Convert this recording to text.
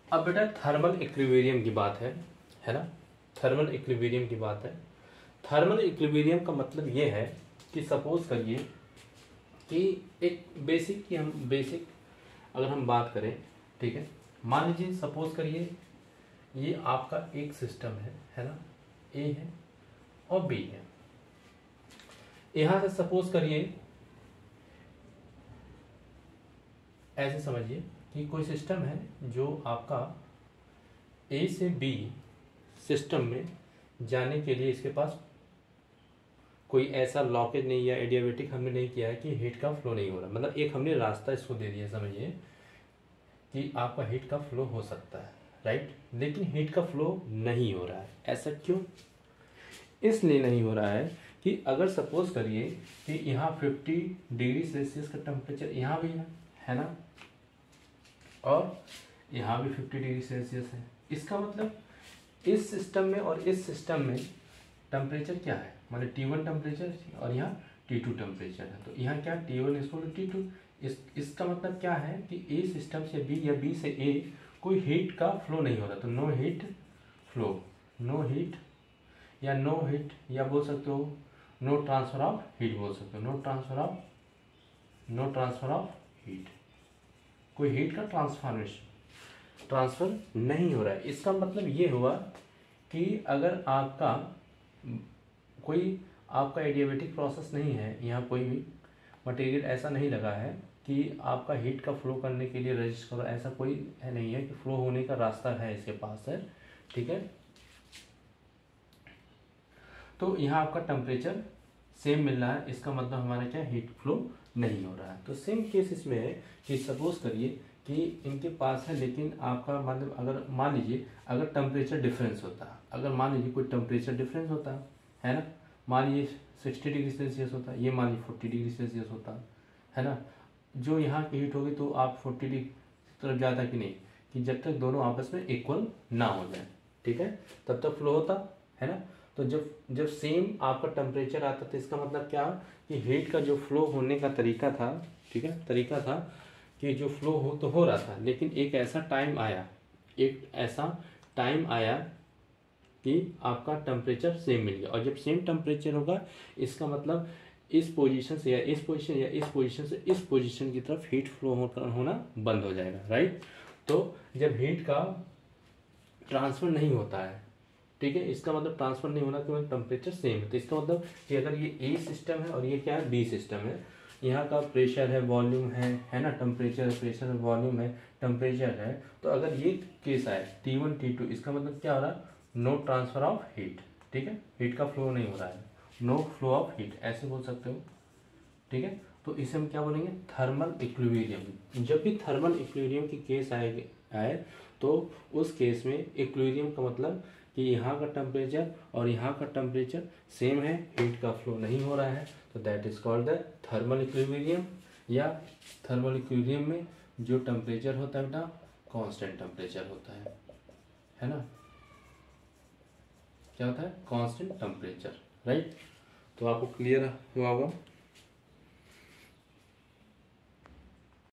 अब बेटा thermal equilibrium की बात है ना। थर्मल इक्विलिब्रियम की बात है। थर्मल इक्विलिब्रियम का मतलब ये है कि सपोज करिए कि एक बेसिक की हम बेसिक अगर हम बात करें, ठीक है, मान लीजिए सपोज करिए ये आपका एक सिस्टम है ना, ए है और बी है। यहां से सपोज करिए ऐसे समझिए कि कोई सिस्टम है जो आपका ए से बी सिस्टम में जाने के लिए इसके पास कोई ऐसा लॉकेज नहीं या एडियाबेटिक हमने नहीं किया है कि हीट का फ्लो नहीं हो रहा। मतलब एक हमने रास्ता इसको दे दिया, समझिए कि आपका हीट का फ्लो हो सकता है, राइट, लेकिन हीट का फ्लो नहीं हो रहा है। ऐसा क्यों? इसलिए नहीं हो रहा है कि अगर सपोज करिए कि यहाँ 50 डिग्री सेल्सियस का टेम्परेचर यहाँ भी है ना, और यहाँ भी 50 डिग्री सेल्सियस है। इसका मतलब इस सिस्टम में और इस सिस्टम में टेम्परेचर क्या है, मतलब T1 टेम्परेचर और यहाँ T2 टेम्परेचर है। तो यहाँ क्या T1 इक्वल टू T2। इसका मतलब क्या है कि ए सिस्टम से बी या बी से ए कोई हीट का फ्लो नहीं हो रहा, तो no heat flow, no heat या नो हीट, या बोल सकते हो नो ट्रांसफर ऑफ हीट, बोल सकते हो नो ट्रांसफर ऑफ हीट, कोई हीट का ट्रांसफर नहीं हो रहा है। इसका मतलब ये हुआ कि अगर आपका कोई आपका एडियाबेटिक प्रोसेस नहीं है, यहाँ कोई भी मटेरियल ऐसा नहीं लगा है कि आपका हीट का फ्लो करने के लिए रजिस्ट करो, ऐसा कोई है नहीं है कि फ्लो होने का रास्ता है इसके पास है, ठीक है। तो यहाँ आपका टेम्परेचर सेम मिल रहा है, इसका मतलब हमारा क्या हीट फ्लो नहीं हो रहा है। तो सेम केस इसमें है कि सपोज करिए कि इनके पास है, लेकिन आपका मतलब अगर मान लीजिए अगर टेम्परेचर डिफरेंस होता है, अगर मान लीजिए कोई टेम्परेचर डिफरेंस होता है ना, मान लीजिए 60 डिग्री सेल्सियस होता है, ये मान लीजिए 40 डिग्री सेल्सियस होता है ना, जो यहाँ की हीट होगी तो आप 40 डिग्री तरफ जाता कि नहीं, कि जब तक दोनों आपस में इक्वल ना हो जाए, ठीक है, तब तक फ्लो होता है ना। तो जब सेम आपका टेम्परेचर आता तो इसका मतलब क्या कि हीट का जो फ्लो होने का तरीका था, ठीक है, तरीका था कि जो फ्लो हो रहा था, लेकिन एक ऐसा टाइम आया कि आपका टेम्परेचर सेम मिल गया। और जब सेम टेम्परेचर होगा इसका मतलब इस पोजीशन से या इस पोजीशन या इस पोजीशन से इस पोजीशन की तरफ हीट फ्लो होना बंद हो जाएगा, राइट। तो जब हीट का ट्रांसफर नहीं होता है, ठीक है, इसका मतलब ट्रांसफर नहीं होना क्योंकि टेम्परेचर सेम है। तो इसका मतलब कि अगर ये ए सिस्टम है और ये क्या है बी सिस्टम है, यहाँ का प्रेशर है, वॉल्यूम है ना, टेम्परेचर प्रेशर वॉल्यूम है, टेम्परेचर है, तो अगर ये केस आए T1 T2, इसका मतलब क्या हो रहा है, नो ट्रांसफर ऑफ हीट, ठीक है, हीट का फ्लो नहीं हो रहा है, नो फ्लो ऑफ हीट, ऐसे बोल सकते हो, ठीक है। तो इसे हम क्या बोलेंगे, थर्मल इक्विलिब्रियम। जब भी थर्मल इक्विलिब्रियम की केस आए तो उस केस में इक्विलिब्रियम का मतलब कि यहाँ का टेम्परेचर और यहाँ का टेम्परेचर सेम है, हीट का फ्लो नहीं हो रहा है, तो that is called the thermal equilibrium. या थर्मल इक्विलिब्रियम में जो टेम्परेचर होता है बेटा कांस्टेंट टेम्परेचर होता है ना, क्या होता है, कांस्टेंट टेम्परेचर, राइट। तो आपको क्लियर हुआ होगा।